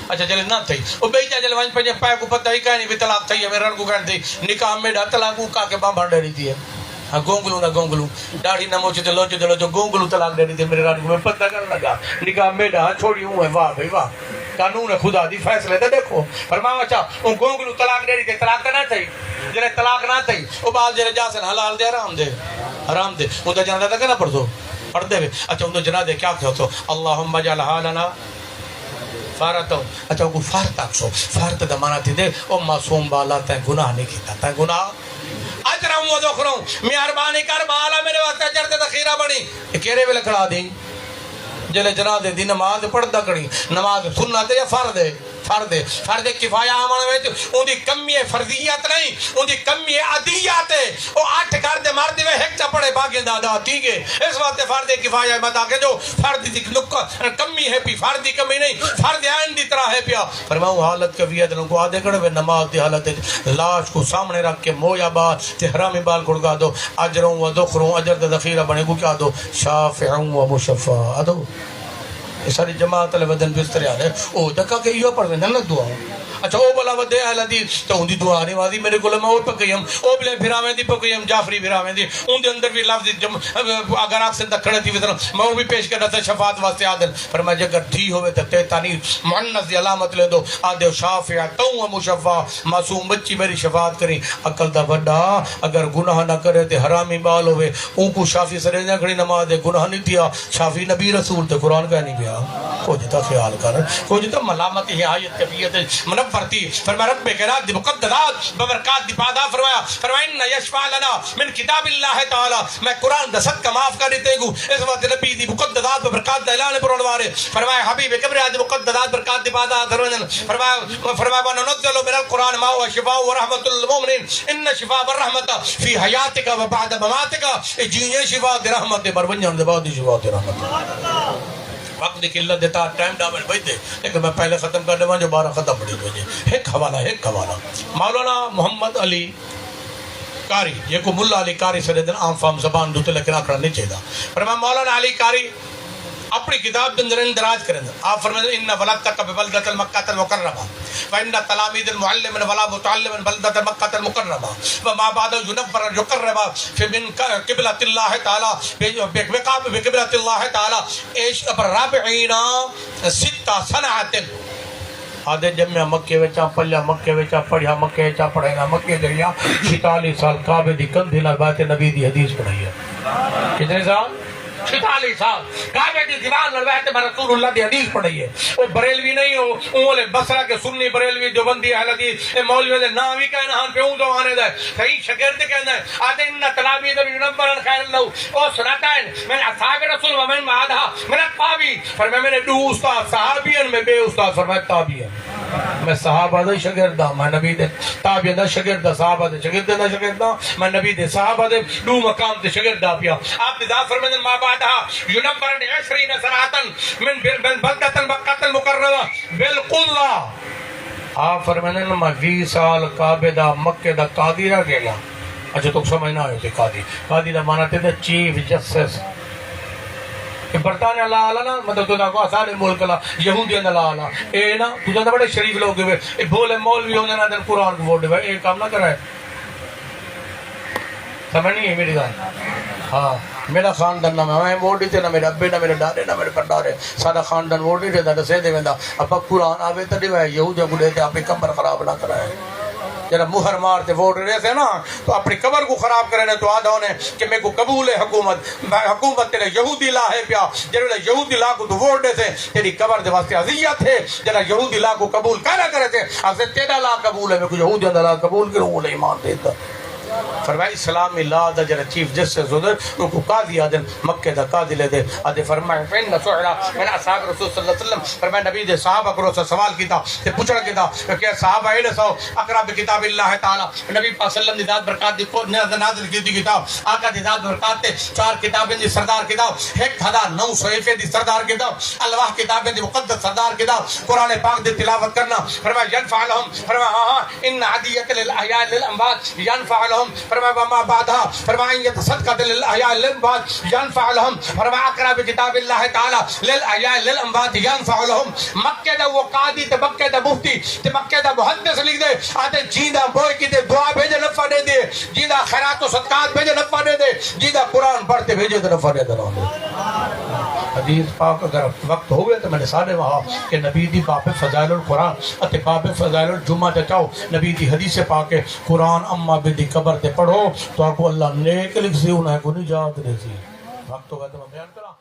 اچھا چلے نہ تھی وہ بیچا چلے وہاں پہ پائے کو پتہ ہی کہیں نہیں بھی طلاق تھی ہے میرے رن کو کہنے تھی نکاح میں ڈا طلاق کو کہا کہ باں بھانڈ رہی تھی ہے ہاں گونگلو نہ گونگلو ڈاڑھی نہ موچے تے لوچے تے لوچے گونگلو طلاق دے رہی تھی میرے رن کو میں پتہ کرنے لگا نکاح میں ڈا چھوڑی ہوں ہے واہ بھائی واہ قانون خدا دی فیصلے تے دیکھو فرمایا اچھا ان گونگلو طلاق دے رہی تھی طلاق نہ تھی جنہیں طلاق نہ تھی وہ بال جنہیں جاسن حلال دے حرام دے وہ تو جنازہ تک نہ پڑھ دو پڑھ دے اچھا ان جنازے کیا کہو اللہم اجعل حالنا فارتو اچھا وہ فارت آکسو فارت دمانا تھی دے او معصوم بالا تین گناہ نہیں کیتا تین گناہ اجرم و دخروں مہربانی کر بالا میرے وقت اجر دے تخیرہ بنی کیرے ویلے کھڑا دیں جلے جنازے دی نماز پڑھدا کڑی نماز سنت یا فرض کفایہ آمان ویچ ان دی کمی فرضیت نہیں ان دی کمی عدیت ہے وہ 8 گھر دے مرد میں ایک چپڑے باگے دادا تیگے اس وقت فرض کفایہ مدا کہ جو فرض دی کمی ہے پی فرض دی کمی نہیں فرض عین دی طرح ہے پیا فرماؤں حالت کفیت نو کو آدھے کڑے وے نماز دی حالت لاش کو سامنے رکھ کے مویا بات تے حرامی بال کھڑگا دو اجروں و دخروں اجر دے ذخیرہ بنے کو کیا دو شافعوں و مشفع دو ساری جماعت علیہ ودن بستر یاد ہے او دکا کہ یہ پڑھ رہے ہیں دعا اچھا او بلا ودے اہل حدیث تو ان دی دعا نہیں وادی میرے کو میں اور پکیم او بلے بھراویں دی پکیم جعفری بھراویں دی ان دے اندر بھی لفظ اگر آپ سے کھڑے تھی وطن میں وہ بھی پیش کرنا تھا شفاعت واسطے عادل پر میں جگر تھی ہوئے تو تانی معنس دی علامت لے دو آدھے شافع تو و مشفع معصوم بچی میری شفاعت کریں عقل دا بڑا اگر گناہ نہ کرے تے حرامی بال ہوئے ان کو شافی سرے نہ کھڑی نماز دے گناہ نہیں دیا شافی نبی رسول تے قرآن کا نہیں بیا کو جتا خیال کر کو جتا ملامت ہے آیت کبیت منفرتی فرمایا رب کرات دی مقدرات ببرکات دی پادا فرمایا ان یشفع لنا من کتاب اللہ تعالی میں قرآن دست کا معاف کر دیتے گو اس وقت نبی دی مقدرات ببرکات دا اعلان پر انوارے فرمایا حبیب کبریہ دی مقدرات برکات دی پادا فرمایا وننزل من القرآن ما هو شفاء ورحمت للمؤمنین ان شفاء والرحمت فی حیاتک و بعد مماتک جینے شفاء دی رحمت بر ونجن دے بعد شفاء دی رحمت وقت دی قلت دیتا ٹائم ڈامن بھائی دے لیکن میں پہلے ختم کر دے جو 12 ختم پڑی ہوئے ایک حوالہ مولانا محمد علی کاری یہ کو ملا علی کاری سے دن عام فام زبان دوتے لیکن آکڑا نہیں چاہتا پر میں مولانا علی کاری اپنی کتاب دن اندراج کریں آپ فرمائیں ان ولدتک ببلدت المکہ المکرمہ وان تلامید المعلم ولا متعلم بلدت المکہ المکرمہ وما بعد ينفر يقرب من قبلۃ اللہ تعالی بقبلۃ اللہ تعالی ایش رابعین 6 سنوات آدھے جمعہ مکے وچا پلیا مکے وچا پڑھیا مکے وچا پڑھیا مکے دریا 46 سال کعبے دی کندھی نال بات نبی دی حدیث پڑھائی ہے کتنے سال 46 سال کعبے دی دیوار نال بیٹھ میں رسول اللہ دی حدیث پڑھی ہے وہ بریلوی نہیں ہو اولے بصرہ کے سنی بریلوی دیوبندی اہل حدیث اے مولوی دے نام ہی کہنا ہن پہ اون زمانے دا صحیح شاگرد کہنا ہے آدھے ان تلامید ينبر خیر اللہ او سنتائن من اصحاب رسول و من معادہ من الطابی فرمایا میں نے دو استاد صحابین میں بے استاد فرمایا تابعین میں صحابہ دے شاگرد ہوں میں نبی دے تابعین دا شاگرد صحابہ دے شاگرد دا شاگرد میں نبی دے صحابہ دے دو مقام تے شاگرد پیا آپ دا فرمایا ما بعدها ينبر 20 سنة من بلدة المكة المكرمة بالقلة آپ فرمانے میں 20 سال کعبے دا مکے دا قاضی رہ گیا اچھا تو سمجھنا ہے کہ قاضی دا مانا تے چیف جسٹس کہ برطانیہ لا آلا نا مطلب تو کو آسان ملک لا یہودی لا آلا اے نا تو بڑے شریف لوگ ہوئے اے بولے مولوی ہونے نا دن قرآن کو ووٹ دے اے کام نہ کرائے سمجھ نہیں ہے میری گال ہاں میرا خاندان نہ میں ووٹ دیتے نہ میرے ابے نہ میرے ڈاڈے نہ میرے پردارے سارا خاندان ووٹ دیتے تھا دسے دے ویندا ابا قرآن آوے تے دیوے یہودیاں کو دیتے اپنی قبر خراب نہ کرائے جب مہر مارتے ووٹ رہے تھے نا تو اپنی قبر کو خراب کرنے تو آدھا ہونے کہ میں کو قبول ہے حکومت تیرے یہودی لا ہے پیا جب یہودی لا کو تو ووٹ دے تھے تیری قبر دے واسطے عذیت ہے جب یہودی لا کو قبول کرنا کرے تھے اب سے تیرا لا قبول ہے میں کو یہودی لا قبول کروں وہ ایمان دیتا فرمائی اسلامی لا دا جرا چیف جس سے زدر ان کو قاضی آدن مکہ دا قاضی لے دے آدھے فرمائی فین سعلا من اصحاب رسول صلی اللہ علیہ وسلم فرمائی نبی دے صحابہ کرو سے سوال کیتا تے پوچھنا کیتا کہ صحابہ ایلے سو اقرا بکتاب اللہ تعالی نبی پاک صلی اللہ علیہ وسلم دی ذات برکات دی نازل کی دی کتاب آقا دی ذات برکات تے 4 کتابیں دی سردار کتاب 1900 صحیفے دی سردار کتاب الواح کتابیں دی مقدس سردار کتاب قرآن پاک دی تلاوت کرنا فرمائی ینفع لهم فرمائی ہاں ان عدیت للأحیاء للأموات ینفع لهم فرمایا وما بعدها فرمایا يتصدق للأحياء للأموات ينفع لهم فرمایا اقرا بکتاب اللہ تعالی للأحياء للأموات ينفع لهم مکہ دا وہ قاضی تے مکہ دا مفتی تے مکہ دا محدث لکھ دے آتے جیندہ بوئے کی دے دعا بھیجے نفع دے دے جیندہ خیرات و صدقات بھیجے نفع دے دے جیندہ قرآن پڑھتے بھیجے تے نفع دے دے حدیث پاک اگر وقت ہوئے تو میں نے سارے وہاں کہ نبی دی باب فضائل القرآن اتے باب فضائل الجمعہ تے چاہو نبی دی حدیث پاک قرآن اما بدی قبر تے پڑھو تو آپ کو اللہ نیک لکھ سی انہیں کو نجات دے سی وقت ہوگا تو میں بیان کرا